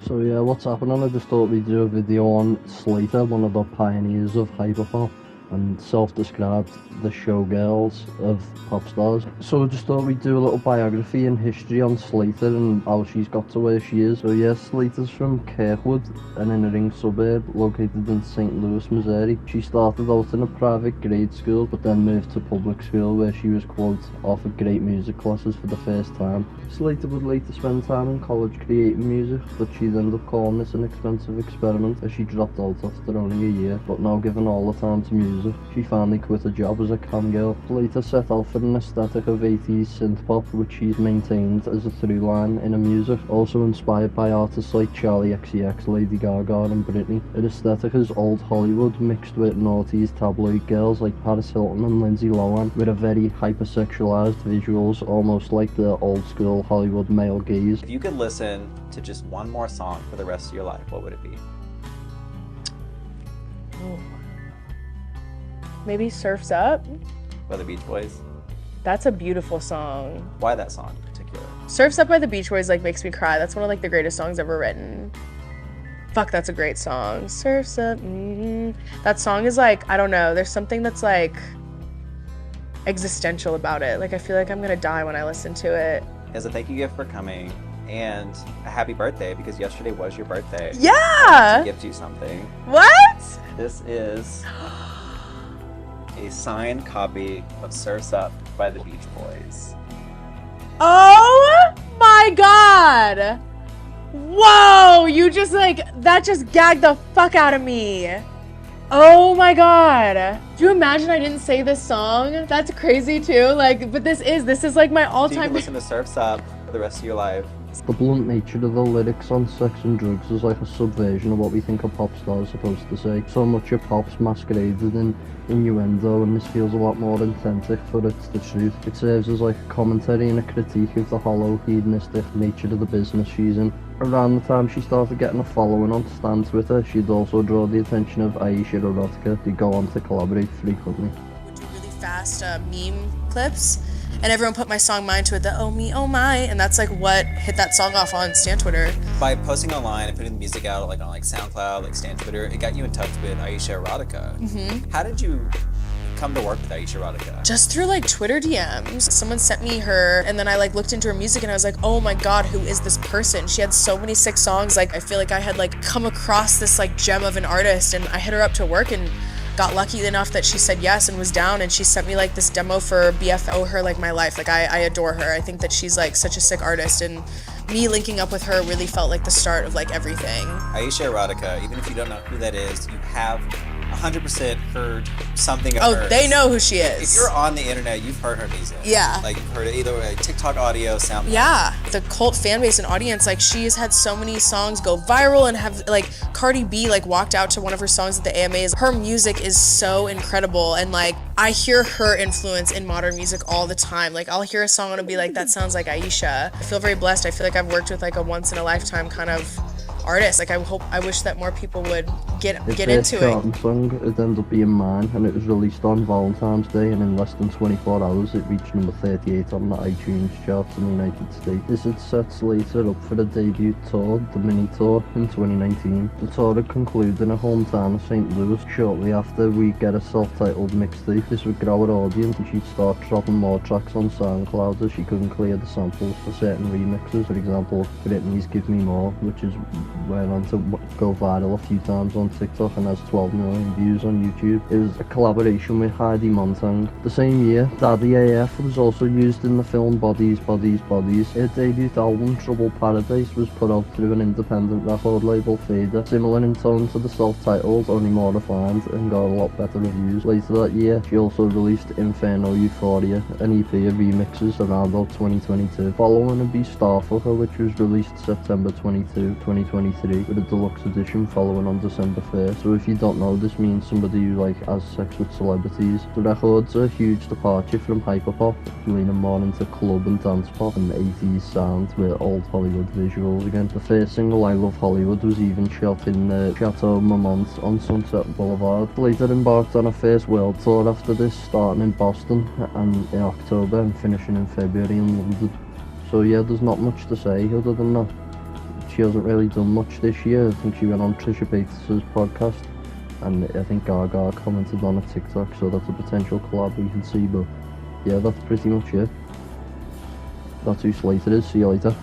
So yeah, what's happening? I just thought we'd do a video on SLAYYYTER, one of the pioneers of hyperpop and self-described the showgirls of pop stars. So I just thought we'd do a little biography and history on SLAYYYTER and how she's got to where she is. So yeah, SLAYYYTER's from Kirkwood, an inner-ring suburb located in St. Louis, Missouri. She started out in a private grade school, but then moved to public school where she was, quote, offered great music classes for the first time. SLAYYYTER would later spend time in college creating music, but she'd end up calling this an expensive experiment as she dropped out after only a year. But now given all the time to music, she finally quit her job as a cam girl. SLAYYYTER set out for an aesthetic of 80s synth-pop, which she's maintained as a through line in her music, also inspired by artists like Charli XCX, Lady Gaga and Britney. Her aesthetic is old Hollywood mixed with noughties tabloid girls like Paris Hilton and Lindsay Lohan, with a very hypersexualized visuals, almost like the old school Hollywood male gaze. If you could listen to just one more song for the rest of your life, what would it be? Oh. Maybe Surf's Up? By the Beach Boys? That's a beautiful song. Why that song in particular? Surf's Up by the Beach Boys like makes me cry. That's one of like the greatest songs ever written. Fuck, that's a great song. Surf's Up. That song is like, I don't know, there's something that's like existential about it. Like I feel like I'm gonna die when I listen to it. As a thank you gift for coming and a happy birthday, because yesterday was your birthday. Yeah! To gift you something. What? This is a signed copy of Surf's Up by the Beach Boys. Oh my god! Whoa! You just like, that just gagged the fuck out of me. Oh my god. Do you imagine I didn't say this song? That's crazy too. Like, but this is like my So you all-time. can listen to Surf's Up for the rest of your life. The blunt nature of the lyrics on sex and drugs is like a subversion of what we think a pop star is supposed to say. So much of pop's masqueraded in innuendo, and this feels a lot more authentic for it's the truth. It serves as like a commentary and a critique of the hollow, hedonistic nature of the business she's in. Around the time she started getting a following on Stan Twitter, she'd also draw the attention of Ayesha Erotica, who'd go on to collaborate frequently. Would do really fast meme clips, and everyone put my song Mine to it, the oh me, oh my, and that's like what hit that song off on Stan Twitter. By posting online and putting the music out like on like SoundCloud, like Stan Twitter, it got you in touch with Ayesha Erotica. How did you come to work with Ayesha Erotica? Just through like Twitter DMs. Someone sent me her, and then I like looked into her music and I was like, oh my god, who is this person? She had so many sick songs. Like I feel like I had like come across this like gem of an artist, and I hit her up to work and got lucky enough that she said yes and was down, and she sent me like this demo for BF. I owe her like my life. Like I adore her. I think that she's like such a sick artist, and me linking up with her really felt like the start of like everything. Ayesha Erotica, even if you don't know who that is, you have 100% heard something of hers. Oh, they know who she is. If you're on the internet, you've heard her music. Yeah. Like you've heard it either a TikTok audio, SoundCloud. Yeah, the cult fan base and audience, like she has had so many songs go viral, and have like Cardi B like walked out to one of her songs at the AMAs. Her music is so incredible, and like I hear her influence in modern music all the time. Like I'll hear a song and I'll be like, that sounds like Ayesha. I feel very blessed. I feel like I've worked with like a once in a lifetime kind of artist. Like I wish that more people would get into it. Song, it ended up being Mine, and it was released on Valentine's Day, and in less than 24 hours it reached number 38 on the iTunes charts in the United States. This had set SLAYYYTER up for a debut tour, the mini tour, in 2019. The tour had concluded in her hometown of St. Louis. Shortly after, we'd get a self-titled mixtape. This would grow her audience, and she'd start dropping more tracks on SoundCloud as she couldn't clear the samples for certain remixes. For example, Britney's Give Me More, which is went on to go viral a few times on TikTok and has 12 million views on YouTube. It was a collaboration with Heidi Montang. The same year, Daddy AF was also used in the film Bodies, Bodies, Bodies. Her debut album, Trouble Paradise, was put out through an independent record label, Fader. Similar in tone to the self-titled, only more refined, and got a lot better reviews. Later that year, she also released Inferno Euphoria, an EP of remixes around about 2022. Following would be Starfucker, which was released September 22, 2023, with a deluxe edition following on December 1st. So if you don't know, this means somebody who like has sex with celebrities. The record's a huge departure from hyperpop, leaning more into club and dance pop and 80s sound with old Hollywood visuals again. The first single, I Love Hollywood, was even shot in the Chateau Marmont on Sunset Boulevard. Later embarked on a first world tour after this, starting in Boston and in October and finishing in February in London. So yeah, there's not much to say other than that. she hasn't really done much this year. I think she went on Trisha Paytas' podcast, and I think Gaga commented on a TikTok, so that's a potential collab we can see. But yeah, that's pretty much it. That's who Slayyyter is. See you later.